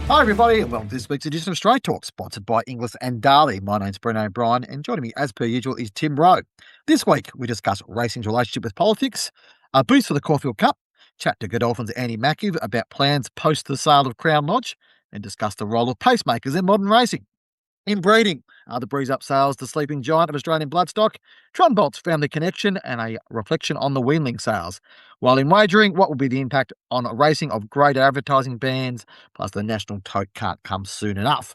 Hi, everybody, and welcome to this week's edition of Straight Talk, sponsored by Inglis and Darley. My name's Bren, and joining me, as per usual, is Tim Rowe. This week, we discuss racing's relationship with politics, a boost for the Caulfield Cup, chat to Godolphin's Andy Makiv about plans post the sale of Crown Lodge, and discuss the role of pacemakers in modern racing. In breeding, the breeze up sales, the sleeping giant of Australian bloodstock, Tron Bolt's family connection, and a reflection on the weanling sales. While in wagering, what will be the impact on racing of greater advertising bans, plus the national tote can't come soon enough.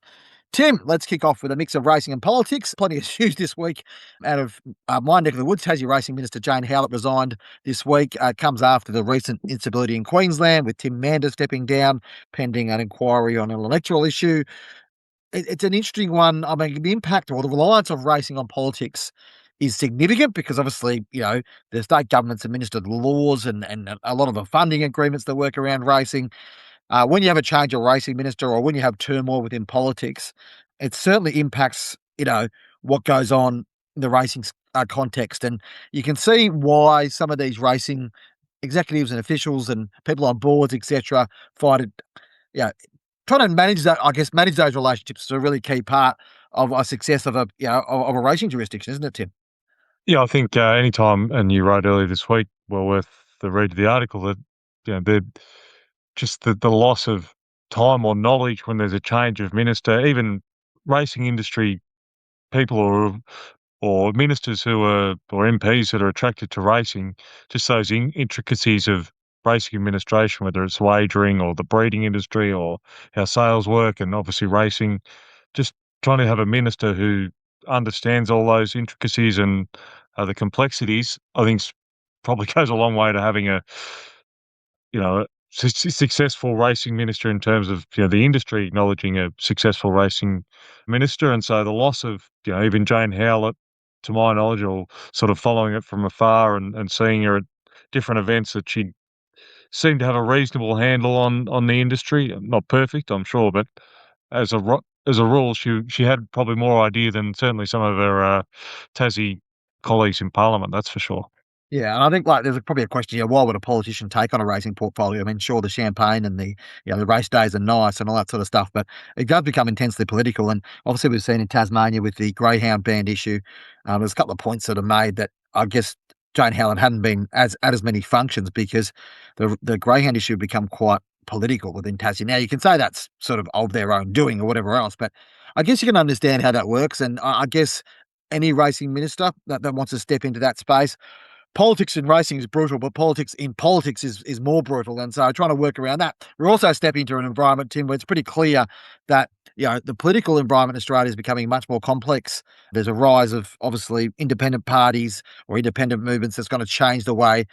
Tim, let's kick off with a mix of racing and politics. Plenty of news this week out of my neck of the woods. Tassie Racing Minister Jane Howlett resigned this week. It comes after the recent instability in Queensland with Tim Mander stepping down pending an inquiry on an electoral issue. It's an interesting one. I mean, the impact or the reliance of racing on politics is significant because obviously, the state governments administer the laws and a lot of the funding agreements that work around racing. When you have a change of racing minister or when you have turmoil within politics, it certainly impacts, what goes on in the racing context. And you can see why some of these racing executives and officials and people on boards, etc., find it, you know, trying to manage that, I guess, manage those relationships is a really key part of a success of a racing jurisdiction, isn't it, Tim? Yeah, I think anytime, and you wrote earlier this week, well worth the read of the article, that the just the loss of time or knowledge when there's a change of minister, even racing industry people or ministers who are or MPs that are attracted to racing, just those intricacies of racing administration, whether it's wagering or the breeding industry or how sales work, and obviously racing, just trying to have a minister who understands all those intricacies and the complexities, I think probably goes a long way to having a successful racing minister in terms of the industry acknowledging a successful racing minister. And so the loss of even Jane Howlett, to my knowledge, or sort of following it from afar and seeing her at different events, that she seemed to have a reasonable handle on the industry. Not perfect, I'm sure, but as a rule, she had probably more idea than certainly some of her Tassie colleagues in Parliament. That's for sure. Yeah, and I think there's probably a question here: why would a politician take on a racing portfolio? I mean, sure, the champagne and the race days are nice and all that sort of stuff, but it does become intensely political. And obviously, we've seen in Tasmania with the greyhound band issue. There's a couple of points that are made that I guess Jane Howland hadn't been at as many functions because the greyhound issue had become quite political within Tassie. Now you can say that's sort of their own doing or whatever else, but I guess you can understand how that works. And I guess any racing minister that wants to step into that space. Politics in racing is brutal, but politics in politics is more brutal. And so trying to work around that. We're also stepping into an environment, Tim, where it's pretty clear that, the political environment in Australia is becoming much more complex. There's a rise of obviously independent parties or independent movements that's going to change the way.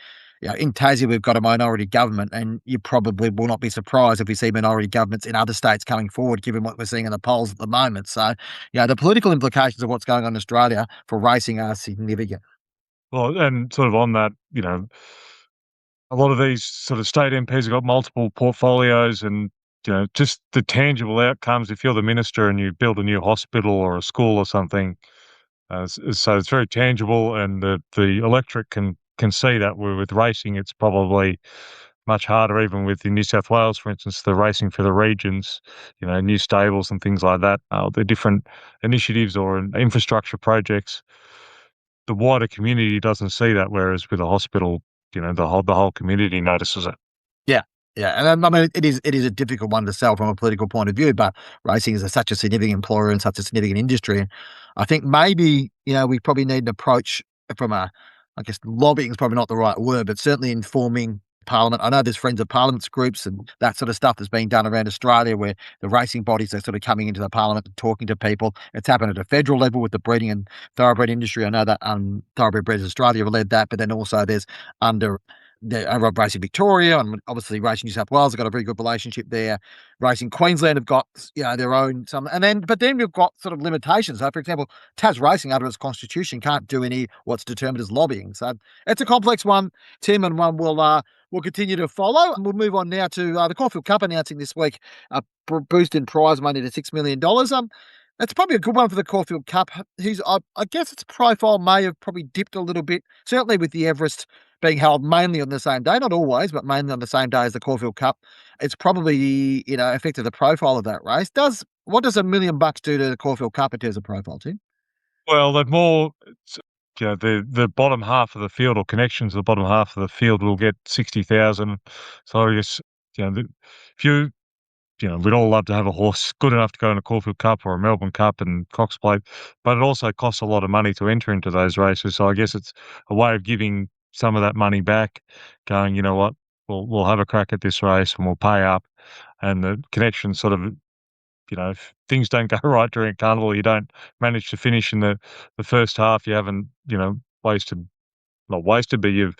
In Tassie, we've got a minority government, and you probably will not be surprised if we see minority governments in other states coming forward, given what we're seeing in the polls at the moment. So, the political implications of what's going on in Australia for racing are significant. Well, and sort of on that, a lot of these sort of state MPs have got multiple portfolios, and just the tangible outcomes. If you're the minister and you build a new hospital or a school or something, so it's very tangible, and the electorate can see that. Where with racing, it's probably much harder. Even with in New South Wales, for instance, the racing for the regions, new stables and things like that. The different initiatives or infrastructure projects, the wider community doesn't see that, whereas with a hospital, the whole community notices it. Yeah, yeah, and I mean, it is a difficult one to sell from a political point of view, but racing is such a significant employer and such a significant industry. And I think maybe, we probably need an approach from I guess lobbying is probably not the right word, but certainly informing Parliament. I know there's Friends of Parliaments groups and that sort of stuff that's being done around Australia where the racing bodies are sort of coming into the Parliament and talking to people. It's happened at a federal level with the breeding and thoroughbred industry. I know that Thoroughbred Breeders Australia led that, but then also there's under over Racing Victoria, and obviously Racing New South Wales have got a very good relationship there. Racing Queensland have got their own but then we've got sort of limitations. So, for example, Tas Racing under its constitution can't do any what's determined as lobbying. So it's a complex one, Tim, and one we'll continue to follow. And we'll move on now to the Caulfield Cup announcing this week a boost in prize money to $6 million. It's probably a good one for the Caulfield Cup. I guess its profile may have probably dipped a little bit, certainly with the Everest being held mainly on the same day, not always, but mainly on the same day as the Caulfield Cup. It's probably, affected the profile of that race. What does $1 million do to the Caulfield Cup in terms of profile, Tim? Well, they're more, the bottom half of the field or connections to the bottom half of the field will get 60,000. So I guess, if we'd all love to have a horse good enough to go in a Caulfield Cup or a Melbourne Cup and Cox Plate, but it also costs a lot of money to enter into those races. So I guess it's a way of giving some of that money back, going, you know what, we'll have a crack at this race and we'll pay up. And the connection sort of, if things don't go right during carnival, you don't manage to finish in the first half, you haven't, wasted not wasted, but you've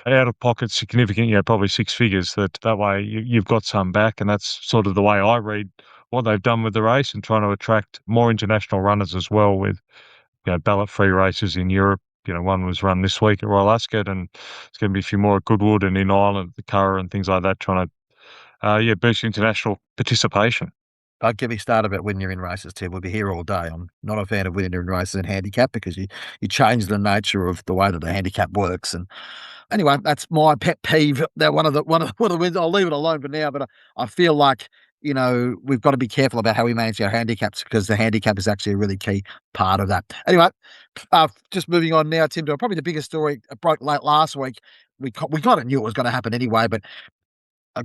out of pocket significant, probably six figures. That way you've got some back, and that's sort of the way I read what they've done with the race and trying to attract more international runners as well with ballot free races in Europe. One was run this week at Royal Ascot, and it's going to be a few more at Goodwood and in Ireland, the Curragh and things like that, trying to boost international participation. Don't get me started about winning in races, Tim. We'll be here all day. I'm not a fan of winning in races and handicap because you change the nature of the way that the handicap works. And anyway, that's my pet peeve. That one of the wins. I'll leave it alone for now. But I feel like we've got to be careful about how we manage our handicaps because the handicap is actually a really key part of that. Anyway, just moving on now, Tim, to probably the biggest story. It broke late last week. We kind of knew it was going to happen anyway, but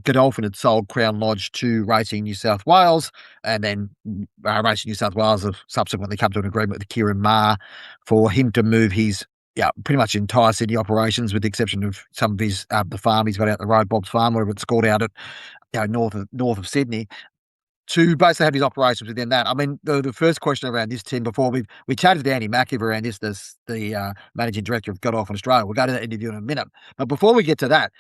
Godolphin had sold Crown Lodge to Racing New South Wales, and then Racing New South Wales have subsequently come to an agreement with Kieran Maher for him to move his pretty much entire Sydney operations, with the exception of some of his the farm he's got out the road, Bob's Farm, wherever it's called out at north of Sydney, to basically have his operations within that. I mean, the first question around this, Tim, before we chatted to Andy Makiv around this, the managing director of Godolphin Australia. We'll go to that interview in a minute, but before we get to that,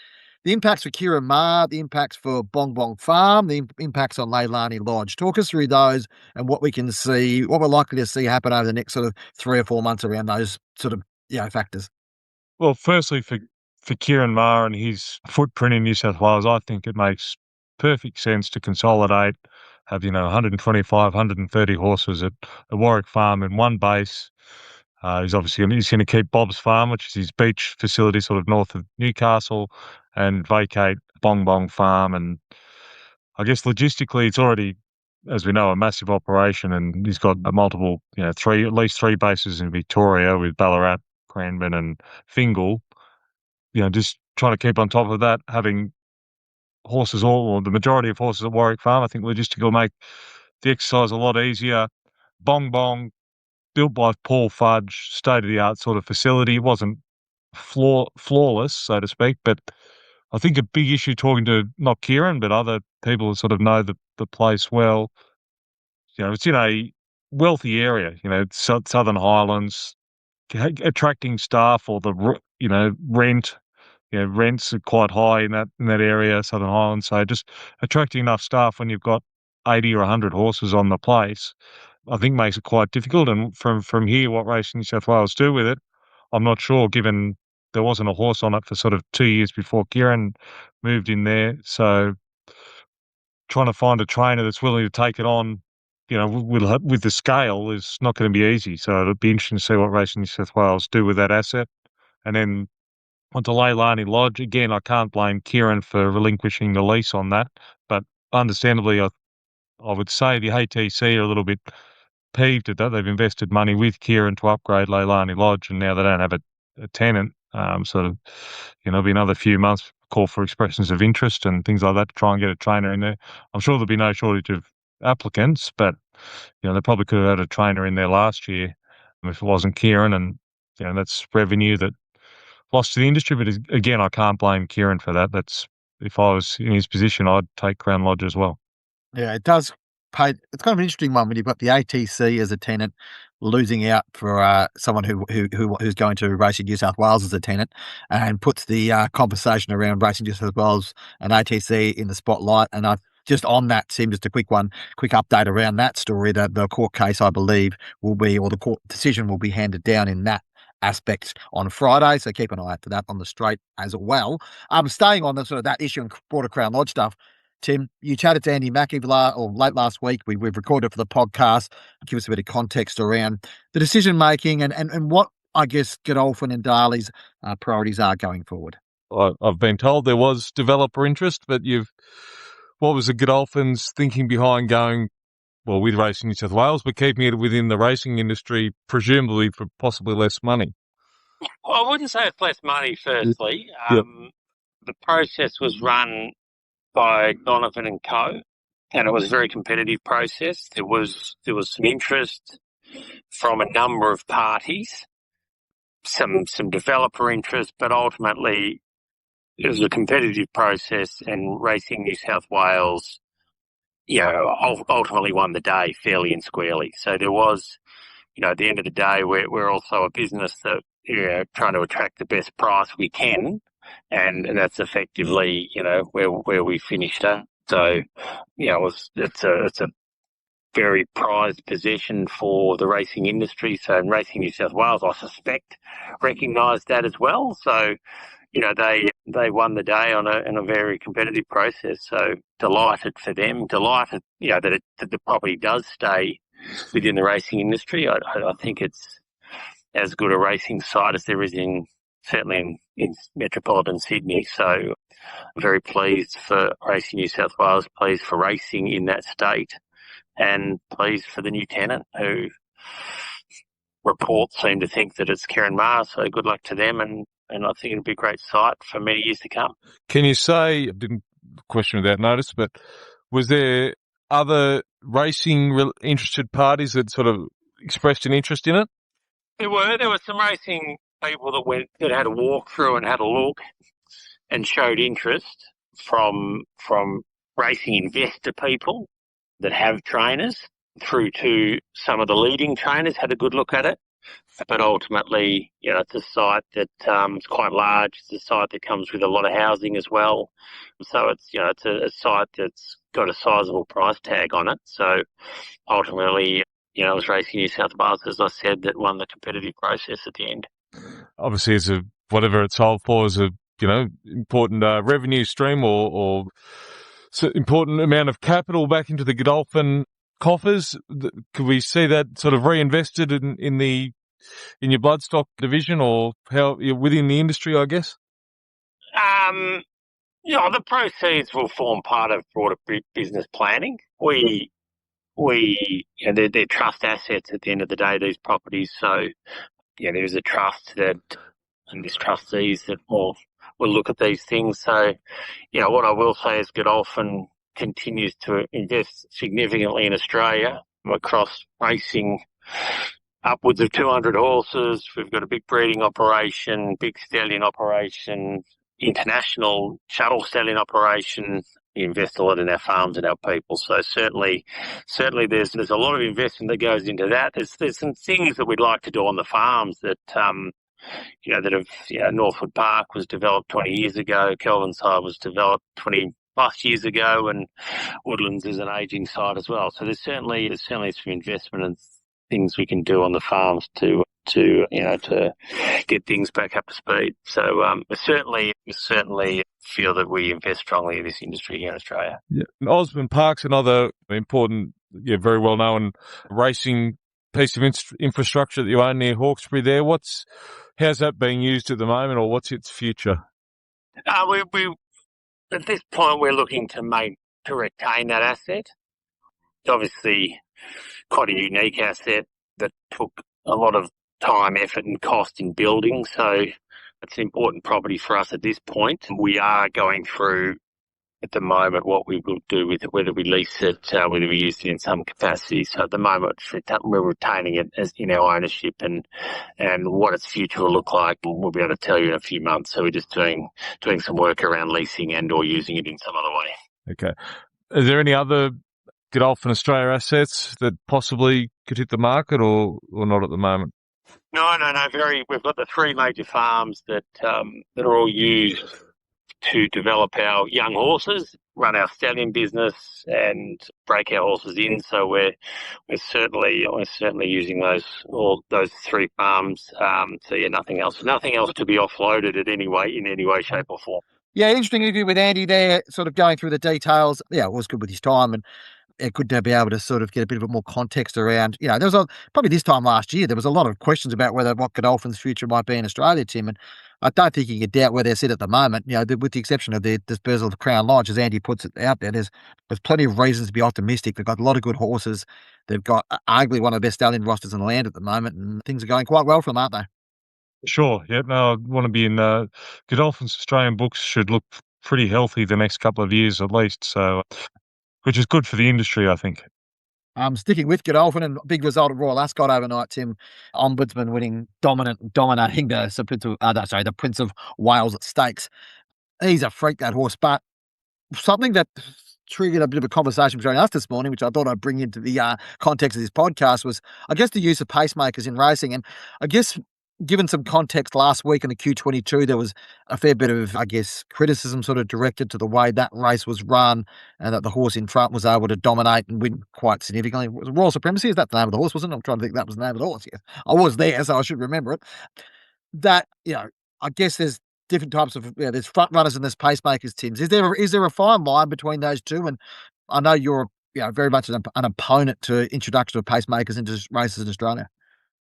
the impacts for Kieran Maher, the impacts for Bong Bong Farm, the impacts on Leilani Lodge. Talk us through those and what we can see, what we're likely to see happen over the next sort of 3 or 4 months around those sort of factors. Well, firstly, for Kieran Maher and his footprint in New South Wales, I think it makes perfect sense to consolidate, have 125, 130 horses at the Warwick Farm in one base. He's obviously going to keep Bob's Farm, which is his beach facility, sort of north of Newcastle, and vacate Bong Bong Farm. And I guess logistically, it's already, as we know, a massive operation, and he's got a multiple, at least three bases in Victoria with Ballarat, Cranbourne, and Fingal. Just trying to keep on top of that, having horses or the majority of horses at Warwick Farm, I think logistically will make the exercise a lot easier. Bong Bong, built by Paul Fudge, state-of-the-art sort of facility. It wasn't flawless, so to speak, but I think a big issue talking to not Kieran, but other people who sort of know the place well, it's in a wealthy area, Southern Highlands, attracting staff or rent. Rents are quite high in that area, Southern Highlands. So just attracting enough staff when you've got 80 or 100 horses on the place, I think makes it quite difficult. And from here, what Racing New South Wales do with it, I'm not sure, given there wasn't a horse on it for sort of 2 years before Kieran moved in there. So trying to find a trainer that's willing to take it on, with the scale is not going to be easy. So it'll be interesting to see what Racing New South Wales do with that asset. And then onto Leilani Lodge, again, I can't blame Kieran for relinquishing the lease on that, but understandably, I would say the ATC are a little bit peeved at that. They've invested money with Kieran to upgrade Leilani Lodge, and now they don't have a tenant. Sort of, it'll be another few months, call for expressions of interest and things like that to try and get a trainer in there. I'm sure there'll be no shortage of applicants, but they probably could have had a trainer in there last year if it wasn't Kieran, and that's revenue that lost to the industry. But again, I can't blame Kieran for that. That's, if I was in his position, I'd take Crown Lodge as well. Yeah, it does pay. It's kind of an interesting one when you've got the ATC as a tenant losing out for someone who's going to Racing New South Wales as a tenant, and puts the conversation around Racing New South Wales and ATC in the spotlight. And I just on that, Tim, just a quick update around that story. That the court case, I believe, or the court decision will be handed down in that aspect on Friday. So keep an eye out for that on the straight as well. Staying on the sort of that issue and broader Crown Lodge stuff. Tim, you chatted to Andy Makiv late last week. We've recorded for the podcast. Give us a bit of context around the decision making and what I guess Godolphin and Darley's priorities are going forward. I've been told there was developer interest, but what was the Godolphins thinking behind going, well, with Racing New South Wales, but keeping it within the racing industry, presumably for possibly less money? Well, I wouldn't say it's less money, firstly. Yep. The process was run by Godolphin and Co., and it was a very competitive process. There was some interest from a number of parties, some developer interest, but ultimately it was a competitive process, and Racing New South Wales, ultimately won the day fairly and squarely. So there was, at the end of the day, we're also a business that trying to attract the best price we can, and that's effectively where we finished at. So it's a very prized possession for the racing industry. So Racing New South Wales, I suspect, recognised that as well. So they won the day in a very competitive process. So delighted for them. Delighted that the property does stay within the racing industry. I think it's as good a racing site as there is certainly in metropolitan Sydney. So I'm very pleased for Racing New South Wales, pleased for racing in that state, and pleased for the new tenant, who reports seem to think that it's Karen Mars. So good luck to them, and I think it'll be a great site for many years to come. Can you say, I didn't question without notice, but was there other racing interested parties that sort of expressed an interest in it? There were some racing people that had a walk through and had a look and showed interest from racing investor people that have trainers through to some of the leading trainers had a good look at it. But ultimately, it's a site that is quite large. It's a site that comes with a lot of housing as well. So it's a site that's got a sizable price tag on it. So ultimately, it was Racing New South Wales, as I said, that won the competitive process at the end. Obviously, whatever it's sold for is a important revenue stream or important amount of capital back into the Godolphin coffers. Could we see that sort of reinvested in your bloodstock division, or how within the industry, I guess? The proceeds will form part of broader business planning. They're trust assets at the end of the day, these properties. So, there's a trust and there's trustees that will look at these things. So, what I will say is Godolphin continues to invest significantly in Australia across racing, upwards of 200 horses. We've got a big breeding operation, big stallion operation, international shuttle stallion operation. We invest a lot in our farms and our people. So certainly there's a lot of investment that goes into that. There's some things that we'd like to do on the farms that Northwood Park was developed 20 years ago. Kelvinside was developed 20 plus years ago, and Woodlands is an ageing site as well. So there's certainly some investment and things we can do on the farms to get things back up to speed. So we certainly feel that we invest strongly in this industry here in Australia. Yeah. And Osborne Park's another important, very well known racing piece of infrastructure that you own near Hawkesbury there. How's that being used at the moment, or what's its future? We at this point we're looking to retain that asset. It's obviously quite a unique asset that took a lot of time, effort and cost in building. So it's an important property for us at this point. We are going through at the moment what we will do with it, whether we lease it, whether we use it in some capacity. So at the moment we're retaining it as in our ownership, and what its future will look like we'll be able to tell you in a few months. So we're just doing some work around leasing and or using it in some other way. Okay. Is there any other Godolphin Australia assets that possibly could hit the market or not at the moment? No. We've got the three major farms that are all used to develop our young horses, run our stallion business, and break our horses in. So we're certainly using those three farms. So nothing else to be offloaded in any way, shape or form. Yeah, interesting interview with Andy there, sort of going through the details. Yeah, it was good with his time, and good to be able to sort of get a bit of more context around, there was probably this time last year, there was a lot of questions about what Godolphin's future might be in Australia, Tim, and I don't think you can doubt where they're sit at the moment, with the exception of the dispersal of Crown Lodge, as Andy puts it out there, there's plenty of reasons to be optimistic. They've got a lot of good horses. They've got arguably one of the best stallion rosters in the land at the moment, and things are going quite well for them, aren't they? Sure. Yep. No, I want to be in Godolphin's Australian books should look pretty healthy the next couple of years at least. So, which is good for the industry, I think. Sticking with Godolphin, and big result at Royal Ascot overnight, Tim. Ombudsman winning dominating the Prince of Wales at stakes. He's a freak, that horse, but something that triggered a bit of a conversation between us this morning, which I thought I'd bring into the context of this podcast, was, I guess, the use of pacemakers in racing. And I guess, given some context last week in the Q22, there was a fair bit of, I guess, criticism sort of directed to the way that race was run and that the horse in front was able to dominate and win quite significantly. Was it Royal Supremacy? Is that the name of the horse, wasn't it? I'm trying to think that was the name of the horse. Yes. I was there, so I should remember it. That, I guess there's different types of, there's front runners and there's pacemakers, Tim. Is there a fine line between those two? And I know you're, very much an opponent to introduction of pacemakers into races in Australia.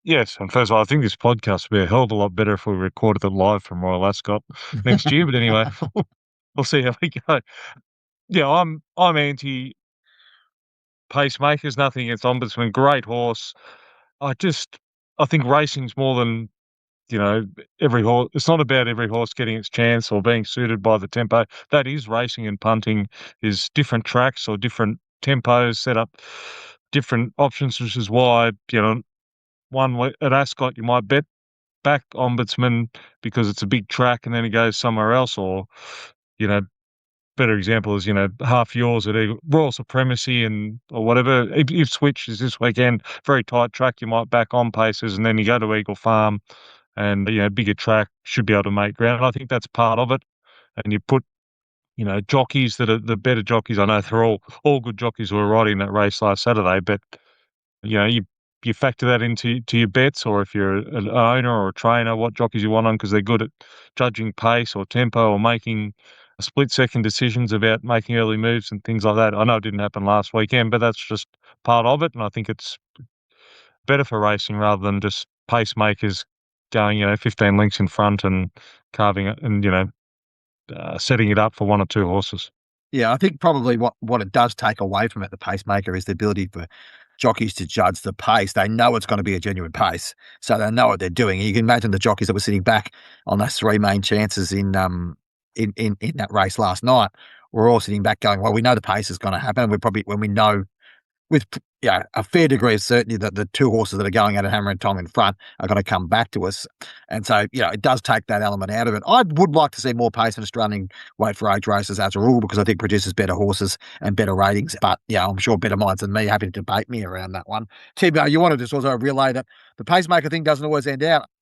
Yes, and first of all, I think this podcast would be a hell of a lot better if we recorded it live from Royal Ascot next year. But anyway, we'll see how we go. Yeah, I'm anti pacemakers. Nothing against Ombudsman. Great horse. I think racing's more than every horse. It's not about every horse getting its chance or being suited by the tempo. That is racing, and punting is different tracks or different tempos, set up different options, which is why one at Ascot you might bet back Ombudsman because it's a big track, and then he goes somewhere else, or you know better example is half yours at Royal Supremacy or whatever. Ipswich is this weekend, very tight track. You might back on paces, and then you go to Eagle Farm, and bigger track should be able to make ground. I think that's part of it, and you put jockeys that are the better jockeys. I know they're all good jockeys who were riding that race last Saturday, but you factor that into your bets, or if you're an owner or a trainer, what jockeys you want on because they're good at judging pace or tempo or making split-second decisions about making early moves and things like that. I know it didn't happen last weekend, but that's just part of it, and I think it's better for racing rather than just pacemakers going 15 lengths in front and carving it and setting it up for one or two horses. Yeah, I think probably what it does take away from it, the pacemaker, is the ability for jockeys to judge the pace. They know it's going to be a genuine pace, so they know what they're doing. You can imagine the jockeys that were sitting back on those three main chances in that race last night. We're all sitting back going, well, we know the pace is going to happen. When we know with a fair degree of certainty that the two horses that are going out at hammer and tong in front are going to come back to us. And so, it does take that element out of it. I would like to see more pace in Australian weight for age races as a rule, because I think it produces better horses and better ratings. But I'm sure better minds than me are happy to debate me around that one. Tim, you wanted to just also relay that the pacemaker thing doesn't always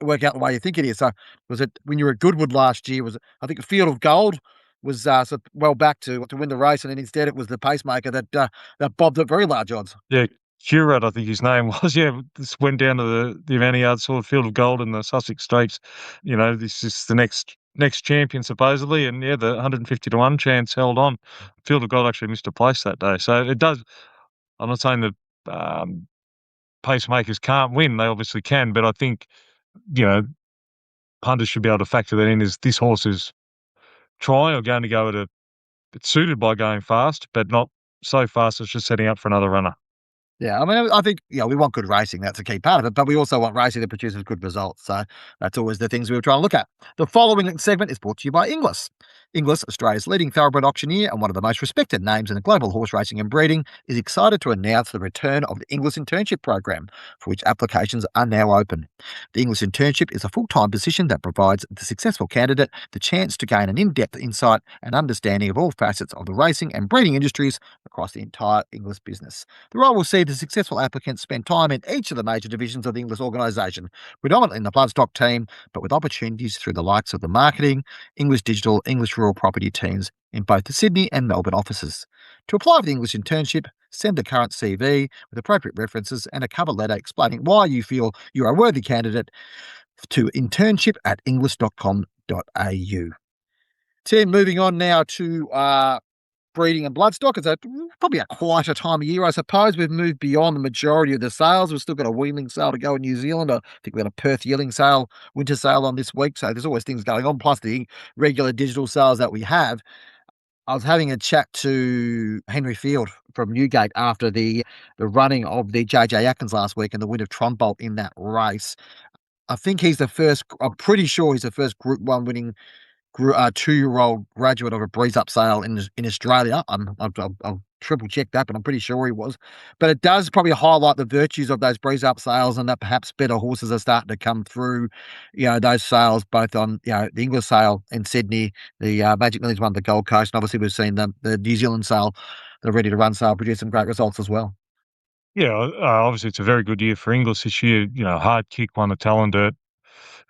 work out the way you think it is. So was it when you were at Goodwood last year, I think a Field of Gold was well back to win the race, and then instead it was the pacemaker that bobbed at very large odds. Yeah, Curate, I think his name was. Yeah, this went down to the amount of yards, saw the Field of Gold in the Sussex Stakes. This is the next champion supposedly, and the 150 to 1 chance held on. Field of Gold actually missed a place that day, so it does. I'm not saying that pacemakers can't win; they obviously can, but I think punters should be able to factor that in. Is this horse is trying or going to go it's suited by going fast, but not so fast it's just setting up for another runner. Yeah, I mean, I think, we want good racing. That's a key part of it, but we also want racing that produces good results. So that's always the things we were trying to look at. The following segment is brought to you by Inglis. Inglis, Australia's leading thoroughbred auctioneer and one of the most respected names in the global horse racing and breeding, is excited to announce the return of the Inglis Internship Program, for which applications are now open. The Inglis Internship is a full-time position that provides the successful candidate the chance to gain an in-depth insight and understanding of all facets of the racing and breeding industries across the entire Inglis business. The role will see the successful applicants spend time in each of the major divisions of the Inglis organisation, predominantly in the bloodstock team, but with opportunities through the likes of the marketing, English digital, English rural property teams in both the Sydney and Melbourne offices. To apply for the English internship, send a current CV with appropriate references and a cover letter explaining why you feel you are a worthy candidate to internship@inglis.com.au. Tim, moving on now to breeding and bloodstock. It's probably a quieter time of year, I suppose. We've moved beyond the majority of the sales. We've still got a weanling sale to go in New Zealand. I think we've got a Perth yearling sale, winter sale on this week. So there's always things going on, plus the regular digital sales that we have. I was having a chat to Henry Field from Newgate after the running of the JJ Atkins last week and the win of Tron Bolt in that race. I think he's the first, I'm pretty sure he's the first Group 1 winning 2-year-old graduate of a breeze up sale in Australia. I'll triple check that, but I'm pretty sure he was. But it does probably highlight the virtues of those breeze up sales, and that perhaps better horses are starting to come through. Those sales both on the English sale in Sydney, the Magic Millions one at the Gold Coast, and obviously we've seen the New Zealand sale, the Ready to Run sale, produce some great results as well. Yeah, obviously it's a very good year for Inglis this year. Hard Kick won the Talon Dirt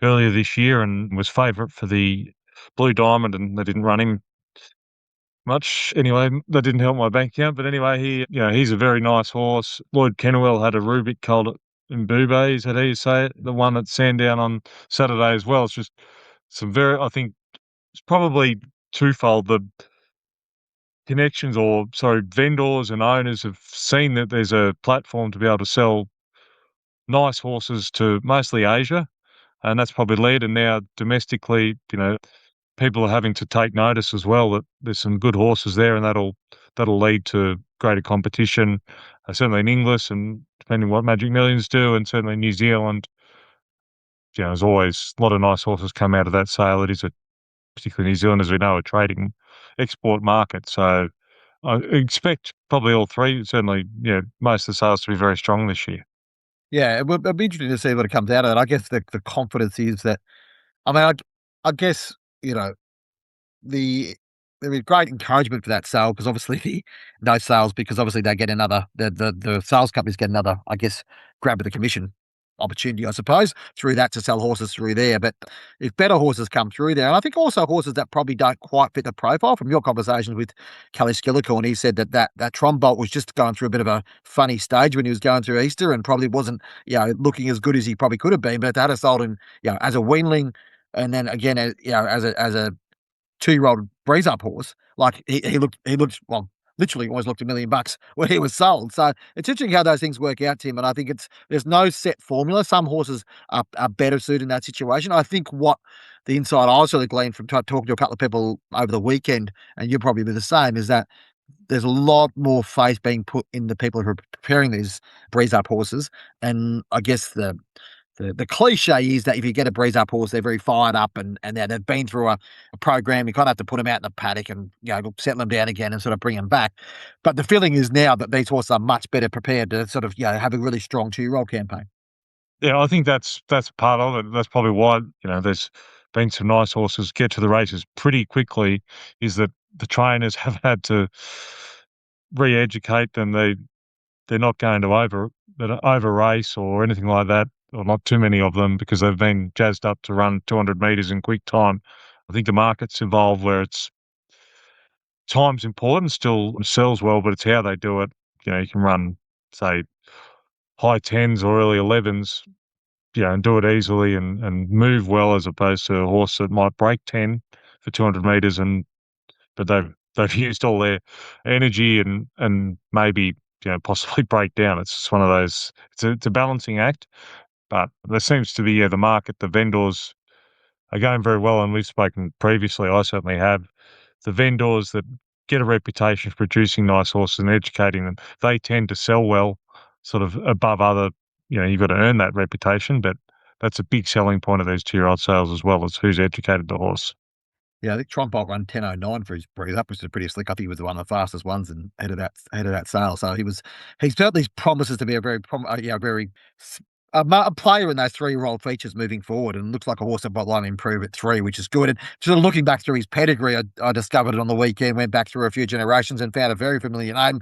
earlier this year and was favourite for the Blue Diamond, and they didn't run him much. Anyway, that didn't help my bank account. But anyway, he's a very nice horse. Lloyd Kennewell had a Rubik colt in Bube, is that how you say it? The one at Sandown on Saturday as well. It's just I think it's probably twofold. The connections vendors and owners have seen that there's a platform to be able to sell nice horses to mostly Asia, and that's probably led. And now domestically, people are having to take notice as well that there's some good horses there, and that'll lead to greater competition. Certainly in English, and depending what Magic Millions do, and certainly New Zealand. There's always a lot of nice horses come out of that sale. It is particularly New Zealand, as we know, a trading export market. So I expect probably all three, certainly, most of the sales to be very strong this year. Yeah, it'll be interesting to see what comes out of it. I guess the confidence is that, I guess, the there was great encouragement for that sale because obviously no sales because obviously they get another the sales companies get another, I guess, grab of the commission opportunity, I suppose, through that to sell horses through there. But if better horses come through there, and I think also horses that probably don't quite fit the profile from your conversations with Kelly Skillicorn, he said that Tron Bolt was just going through a bit of a funny stage when he was going through Easter and probably wasn't, looking as good as he probably could have been. But that had sold him, as a weanling, and then again, as a 2-year-old breeze up horse, like he looked well, literally almost looked $1,000,000 when he was sold. So it's interesting how those things work out, Tim. And I think there's no set formula. Some horses are better suited in that situation. I think what the inside I sort of gleaned from talking to a couple of people over the weekend, and you'll probably be the same, is that there's a lot more faith being put in the people who are preparing these breeze up horses. And I guess the cliche is that if you get a breeze up horse, they're very fired up and they've been through a program. You kind of have to put them out in the paddock and settle them down again and sort of bring them back. But the feeling is now that these horses are much better prepared to sort of have a really strong 2-year-old campaign. Yeah, I think that's part of it. That's probably why there's been some nice horses get to the races pretty quickly. Is that the trainers have had to re-educate them. They're not going to over race or anything like that, or not too many of them, because they've been jazzed up to run 200 metres in quick time. I think the market's evolved where time's important, still sells well, but it's how they do it. You can run, say, high 10s or early 11s, and do it easily and move well, as opposed to a horse that might break 10 for 200 metres, but they've used all their energy and maybe possibly break down. It's just one of those. It's a balancing act, but there seems to be the market, the vendors are going very well, and we've spoken previously. I certainly have. The vendors that get a reputation for producing nice horses and educating them, they tend to sell well, sort of above other. You've got to earn that reputation, but that's a big selling point of these 2-year-old sales as well, as who's educated the horse. Yeah, I think Tron Bolt ran 10:09 for his breeze up, which is pretty slick. I think he was one of the fastest ones and ahead of that sale. So he certainly promises to be a very a player in those 3-year-old features moving forward, and looks like a horse that might improve at 3, which is good. And sort of looking back through his pedigree, I discovered it on the weekend, went back through a few generations and found a very familiar name,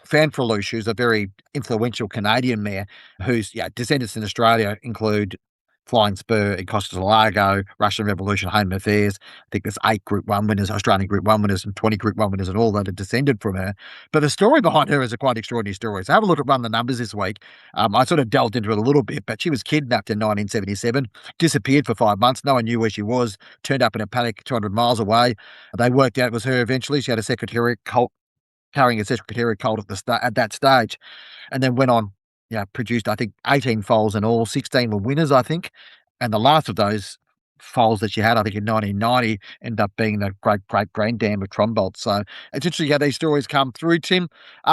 Fanfreluche, who's a very influential Canadian mare whose descendants in Australia include Flying Spur in Costa del Lago, Russian Revolution, Home Affairs. I think there's 8 Group 1 winners, Australian Group 1 winners, and 20 Group 1 winners, and all that are descended from her. But the story behind her is a quite extraordinary story. So have a look at Run the Numbers this week. I sort of delved into it a little bit, but she was kidnapped in 1977, disappeared for 5 months. No one knew where she was, turned up in a panic 200 miles away. They worked out it was her eventually. She had a secretariat cult, carrying a secretariat cult at that stage, and then went on, produced, I think, 18 foals in all. 16 were winners, I think. And the last of those foals that she had, I think, in 1990, ended up being the great-great-granddam of Tron Bolt. So it's interesting how these stories come through, Tim.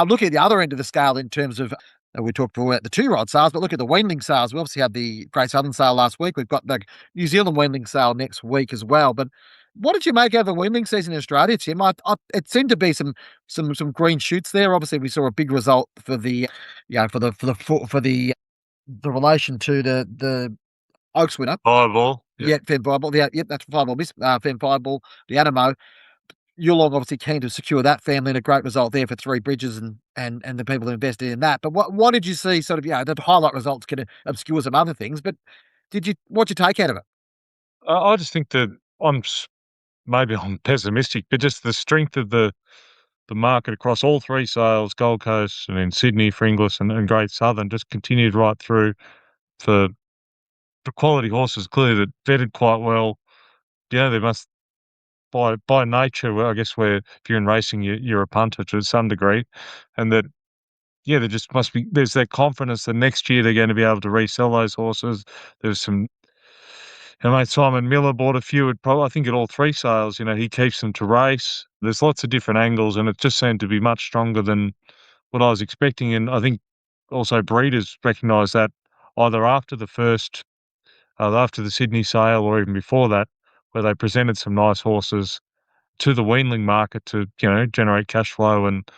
Look at the other end of the scale in terms of, we talked about the 2-year-old sales, but look at the weanling sales. We obviously had the Great Southern sale last week. We've got the New Zealand weanling sale next week as well. But what did you make out of the weanling season in Australia, Tim? It seemed to be some green shoots there. Obviously, we saw a big result for the relation to the Oaks winner. Fireball. Yeah, Fem Fireball. Yeah, that's Fireball. Fem Fireball, the Animo. Yulong obviously keen to secure that family, and a great result there for Three Bridges and the people who invested in that. But what did you see? Sort of, the highlight results can obscure some other things. But what'd you take out of it? I just think that maybe I'm pessimistic, but just the strength of the market across all 3 sales, Gold Coast and in Sydney for Inglis and Great Southern, just continued right through for quality horses, clearly that vetted quite well. They must, by nature, well, I guess, where if you're in racing, you're a punter to some degree, and that, there just must be, there's that confidence that next year they're going to be able to resell those horses. There's some, mate, Simon Miller bought a few I think at all 3 sales. He keeps them to race. There's lots of different angles, and it just seemed to be much stronger than what I was expecting. And I think also breeders recognise that either after after the Sydney sale or even before that, where they presented some nice horses to the weanling market to, generate cash flow, and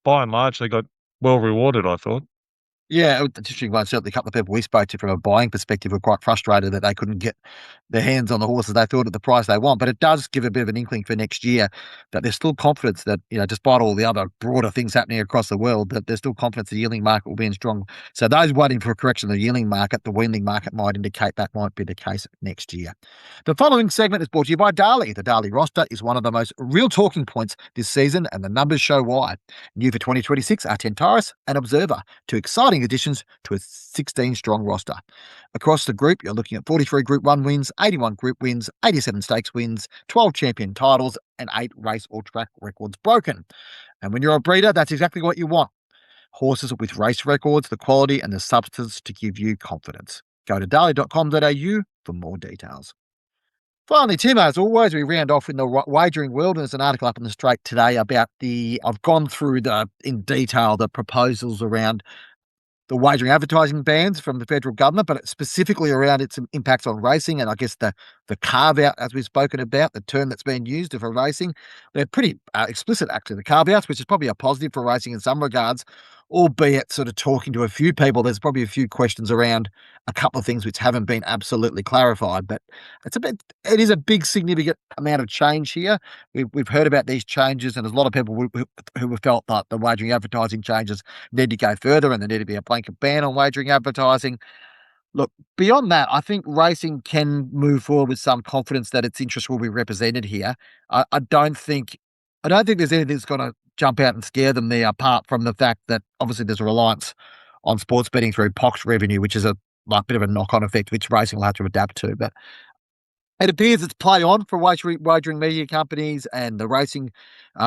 by and large, they got well rewarded, I thought. Yeah, it's interesting one. Certainly a couple of people we spoke to from a buying perspective were quite frustrated that they couldn't get their hands on the horses they thought at the price they want. But it does give a bit of an inkling for next year that there's still confidence that, despite all the other broader things happening across the world, that there's still confidence the yearling market will be in strong. So those waiting for a correction in the yearling market, the weanling market might indicate that might be the case next year. The following segment is brought to you by Darley. The Darley roster is one of the most real talking points this season, and the numbers show why. New for 2026 are Tentaris and Observer, 2 exciting additions to a 16-strong roster. Across the group, you're looking at 43 Group 1 wins, 81 Group wins, 87 stakes wins, 12 champion titles, and 8 race or track records broken. And when you're a breeder, that's exactly what you want. Horses with race records, the quality and the substance to give you confidence. Go to darley.com.au for more details. Finally, Tim, as always, we round off in the wagering world, and there's an article up in the Straight today about I've gone through in detail the proposals around the wagering advertising bans from the federal government, but specifically around its impacts on racing, and I guess the carve-out, as we've spoken about, the term that's been used for racing. They're pretty explicit, actually, the carve-outs, which is probably a positive for racing in some regards, albeit sort of talking to a few people, there's probably a few questions around a couple of things which haven't been absolutely clarified, but it is a big, significant amount of change here. We've heard about these changes, and there's a lot of people who have felt that the wagering advertising changes need to go further and there need to be a blanket ban on wagering advertising. Look, beyond that, I think racing can move forward with some confidence that its interests will be represented here. I don't think there's anything that's going to jump out and scare them there, apart from the fact that obviously there's a reliance on sports betting through POX revenue, which is a bit of a knock-on effect, which racing will have to adapt to. But it appears it's play on for wagering media companies and the racing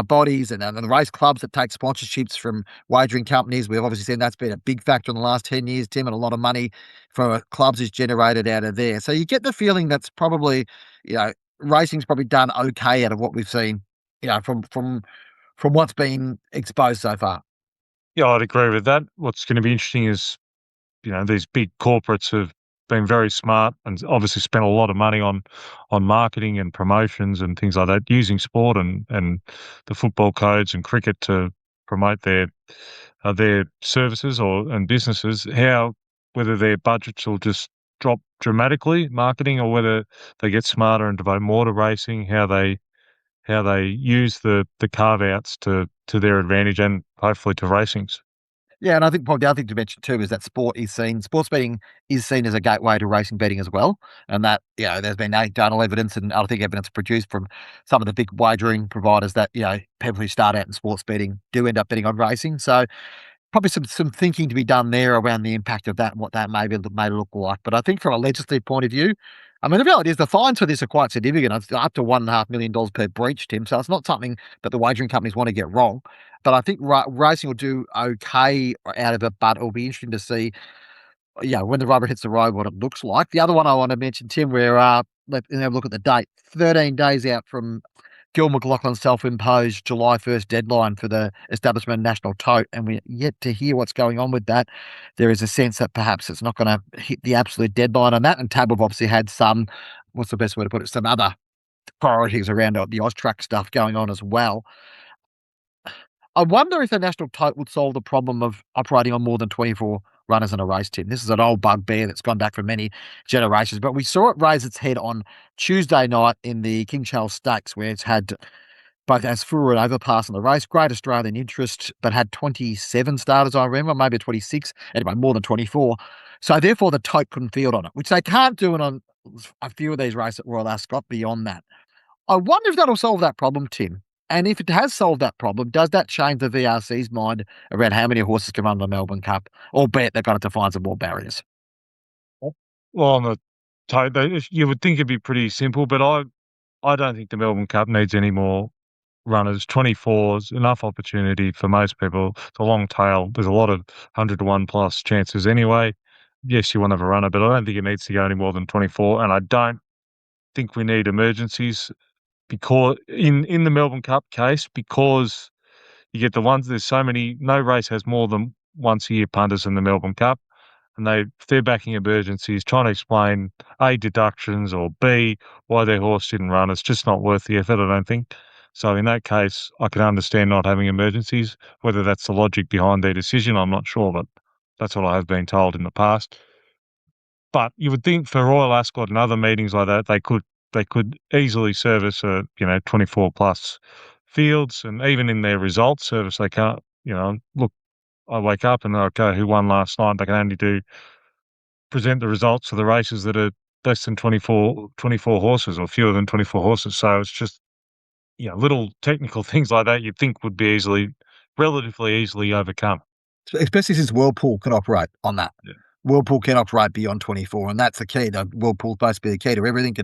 bodies and the race clubs that take sponsorships from wagering companies. We've obviously seen that's been a big factor in the last 10 years, Tim, and a lot of money for clubs is generated out of there. So you get the feeling that's probably, racing's probably done okay out of what we've seen, from what's been exposed so far. Yeah, I'd agree with that. What's going to be interesting is, these big corporates have been very smart and obviously spent a lot of money on marketing and promotions and things like that, using sport and the football codes and cricket to promote their services and businesses. Whether their budgets will just drop dramatically, marketing, or whether they get smarter and devote more to racing, how they use the carve outs to their advantage and hopefully to racing's. Yeah, and I think probably the other thing to mention too is that sports betting is seen as a gateway to racing betting as well. And that, there's been anecdotal evidence and I think evidence produced from some of the big wagering providers that, people who start out in sports betting do end up betting on racing. So probably some thinking to be done there around the impact of that and what that may look like. But I think from a legislative point of view, I mean, the reality is the fines for this are quite significant. It's up to $1.5 million per breach, Tim. So it's not something that the wagering companies want to get wrong. But I think racing will do okay out of it, but it'll be interesting to see, when the rubber hits the road, what it looks like. The other one I want to mention, Tim, where let's have a look at the date. 13 days out from Gil McLaughlin's self-imposed July 1st deadline for the establishment of national tote, and we're yet to hear what's going on with that. There is a sense that perhaps it's not going to hit the absolute deadline on that, and TAB have obviously had some, what's the best way to put it, some other priorities around the Austrac stuff going on as well. I wonder if the national tote would solve the problem of operating on more than 24 runners in a race, Tim. This is an old bugbear that's gone back for many generations, but we saw it raise its head on Tuesday night in the King Charles Stakes, where it's had both Asfoora and Overpass in the race. Great Australian interest, but had 27 starters, I remember, maybe 26. Anyway, more than 24. So therefore, the tote couldn't field on it, which they can't do it on a few of these races at Royal Ascot beyond that. I wonder if that'll solve that problem, Tim. And if it has solved that problem, does that change the VRC's mind around how many horses can run the Melbourne Cup? Albeit they've got to find some more barriers. Well, on the tote, you would think it'd be pretty simple, but I don't think the Melbourne Cup needs any more runners. 24's enough opportunity for most people. It's a long tail. There's a lot of 100 to 1 plus chances anyway. Yes, you want to have a runner, but I don't think it needs to go any more than 24. And I don't think we need emergencies because in the Melbourne Cup case, because you get the ones, there's so many, no race has more than once a year punters in the Melbourne Cup. And they're backing emergencies, trying to explain A, deductions, or B, why their horse didn't run. It's just not worth the effort, I don't think. So in that case, I can understand not having emergencies. Whether that's the logic behind their decision, I'm not sure, but that's what I have been told in the past. But you would think for Royal Ascot and other meetings like that, they could easily service 24 plus fields, and even in their results service, they can't. Look, I wake up and okay, who won last night? They can only present the results for the races that are less than 24 horses or fewer than 24 horses. So it's just, little technical things like that you'd think would be relatively easily overcome. Especially since Whirlpool can operate on that. Yeah. Whirlpool can operate beyond 24, and that's the key. The Whirlpool's supposed to be the key to everything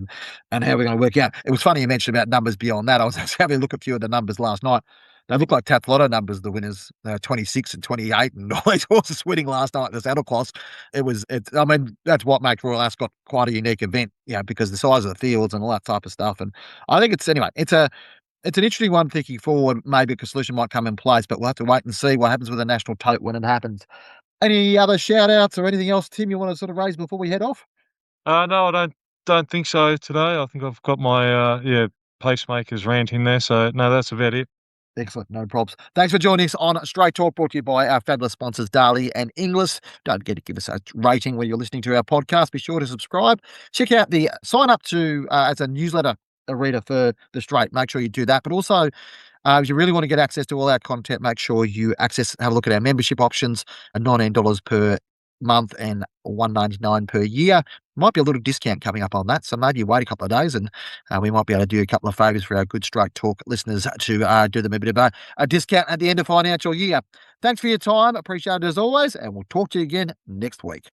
and how we're going to work out. It was funny you mentioned about numbers beyond that. I was having a look at a few of the numbers last night. They look like Tats Lotto numbers, the winners. They were 26 and 28, and all these horses winning last night at the Saddle Cross. That's what makes Royal Ascot quite a unique event, because the size of the fields and all that type of stuff. And I think it's an interesting one thinking forward. Maybe a solution might come in place, but we'll have to wait and see what happens with the national tote when it happens. Any other shout-outs or anything else, Tim, you want to sort of raise before we head off? No, I don't think so today. I think I've got my pacemakers rant in there. So no, that's about it. Excellent, no props. Thanks for joining us on Straight Talk, brought to you by our fabulous sponsors, Darley and Inglis. Don't forget to give us a rating when you're listening to our podcast. Be sure to subscribe. Check out the sign up to as a newsletter reader for the Straight. Make sure you do that. But also, if you really want to get access to all our content, make sure you have a look at our membership options at $19 per month and $199 per year. Might be a little discount coming up on that, so maybe you wait a couple of days and we might be able to do a couple of favours for our good Straight Talk listeners to do them a bit of a discount at the end of financial year. Thanks for your time. Appreciate it as always, and we'll talk to you again next week.